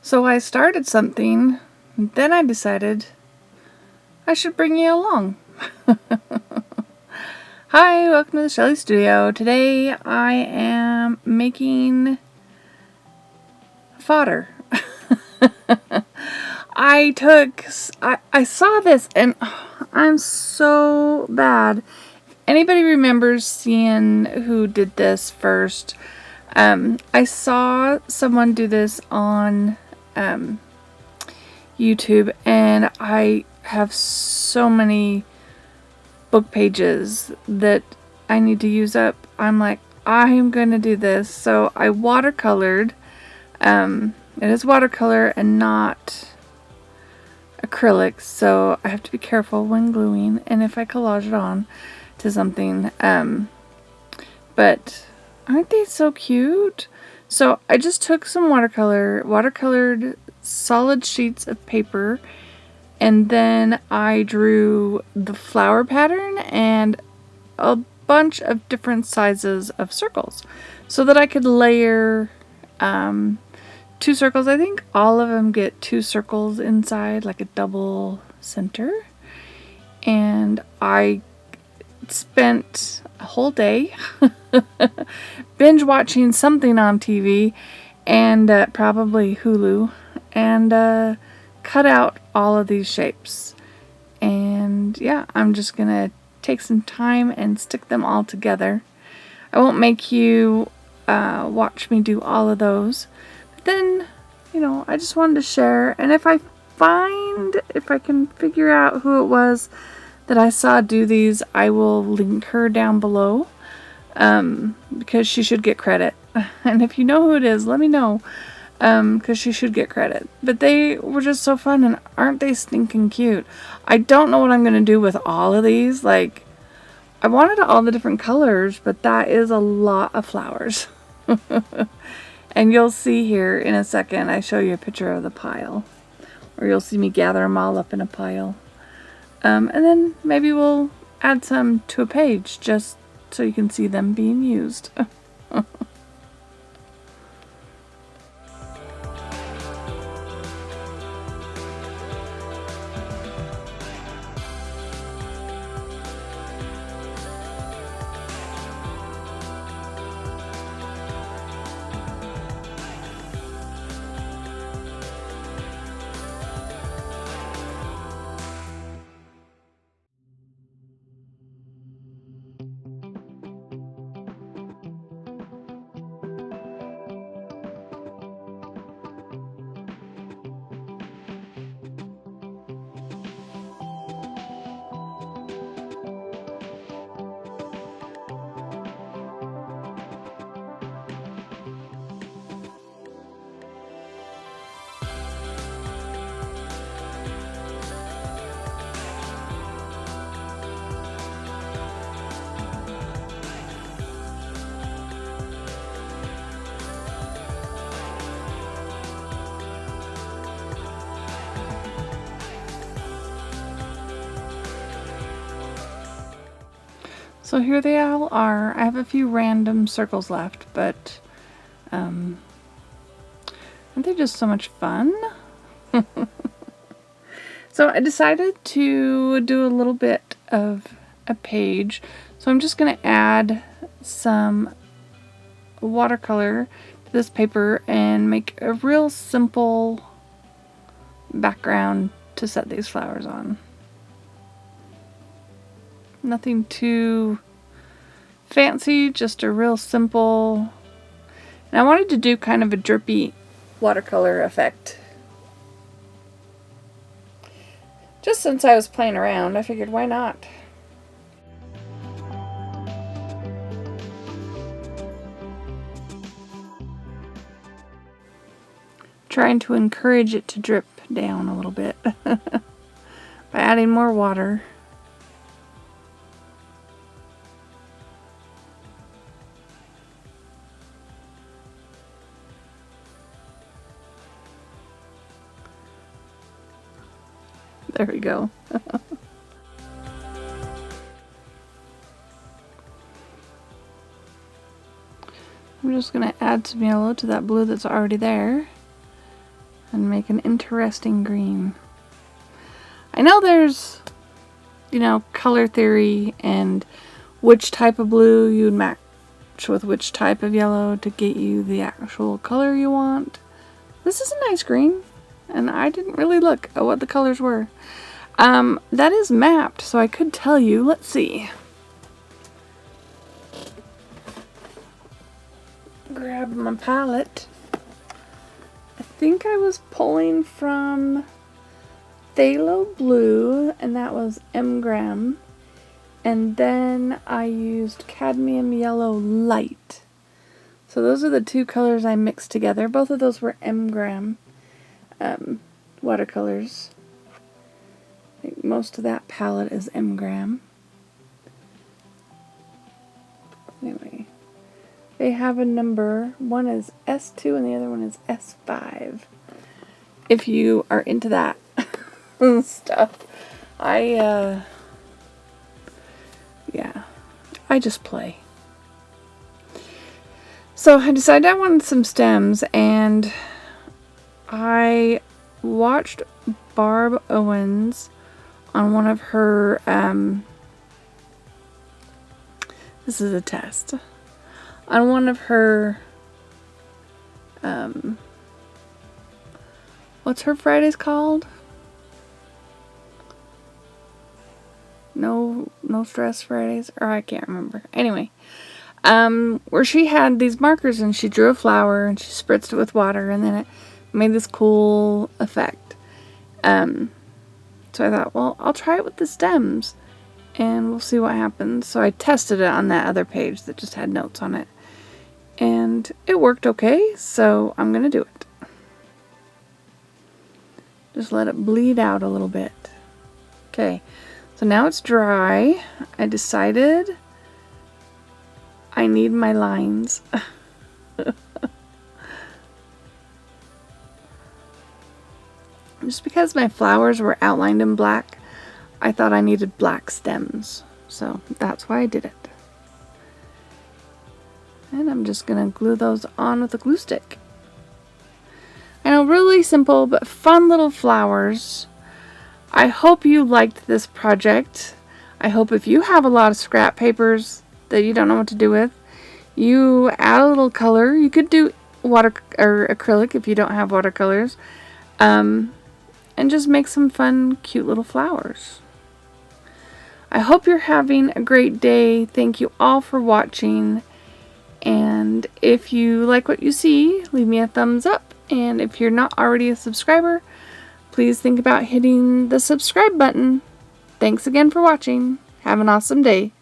So I started something, and then I decided I should bring you along. Hi, welcome to the Shelly Studio. Today I am making fodder. I saw this and I'm so bad. Anybody remembers seeing who did this first? I saw someone do this on YouTube, and I have so many book pages that I need to use up. I'm like, I'm going to do this. So I watercolored. It is watercolor and not acrylic, so I have to be careful when gluing and if I collage it on to something. But aren't they so cute? So I just took some watercolored solid sheets of paper, and then I drew the flower pattern and a bunch of different sizes of circles so that I could layer 2 circles. I think all of them get 2 circles inside, like a double center. And I spent a whole day binge watching something on TV, and probably Hulu, and cut out all of these shapes. And yeah, I'm just gonna take some time and stick them all together. I won't make you watch me do all of those, but then, you know, I just wanted to share. And if I can figure out who it was that I saw do these, I will link her down below, because she should get credit. And if you know who it is, let me know, because she should get credit. But they were just so fun, and aren't they stinking cute? I don't know what I'm going to do with all of these. Like, I wanted all the different colors, but that is a lot of flowers. And you'll see here in a second, I show you a picture of the pile, or you'll see me gather them all up in a pile. And then maybe we'll add some to a page just so you can see them being used. So here they all are. I have a few random circles left, but aren't they just so much fun? So I decided to do a little bit of a page. So I'm just going to add some watercolor to this paper and make a real simple background to set these flowers on. Nothing too fancy, just a real simple. And I wanted to do kind of a drippy watercolor effect. Just since I was playing around, I figured why not? Trying to encourage it to drip down a little bit by adding more water. There we go. I'm just going to add some yellow to that blue that's already there. and make an interesting green. I know there's, you know, color theory and which type of blue you'd match with which type of yellow to get you the actual color you want. This is a nice green, and I didn't really look at what the colors were. That is mapped, so I could tell you. Let's see. Grab my palette. I think I was pulling from Phthalo Blue, and that was M-gram. And then I used Cadmium Yellow Light. So those are the two colors I mixed together. Both of those were M-gram watercolors. I think most of that palette is M-gram. Anyway, they have a number. One is S2 and the other one is S5. If you are into that stuff. Yeah, I just play. So I decided I wanted some stems, and I watched Barb Owens on one of her, this is a test, on one of her, what's her Fridays called? No Stress Fridays, or I can't remember. Anyway, where she had these markers and she drew a flower and she spritzed it with water and then it made this cool effect. So I thought, well, I'll try it with the stems and we'll see what happens. So I tested it on that other page that just had notes on it, and it worked okay, so I'm gonna do it. Just let it bleed out a little bit. Okay. So now it's dry. I decided I need my lines. Just because my flowers were outlined in black, I thought I needed black stems. So that's why I did it. And I'm just going to glue those on with a glue stick. I know, really simple but fun little flowers. I hope you liked this project. I hope if you have a lot of scrap papers that you don't know what to do with, you add a little color. You could do water or acrylic if you don't have watercolors, and just make some fun, cute little flowers. I hope you're having a great day. Thank you all for watching. And if you like what you see, leave me a thumbs up. And if you're not already a subscriber, please think about hitting the subscribe button. Thanks again for watching. Have an awesome day.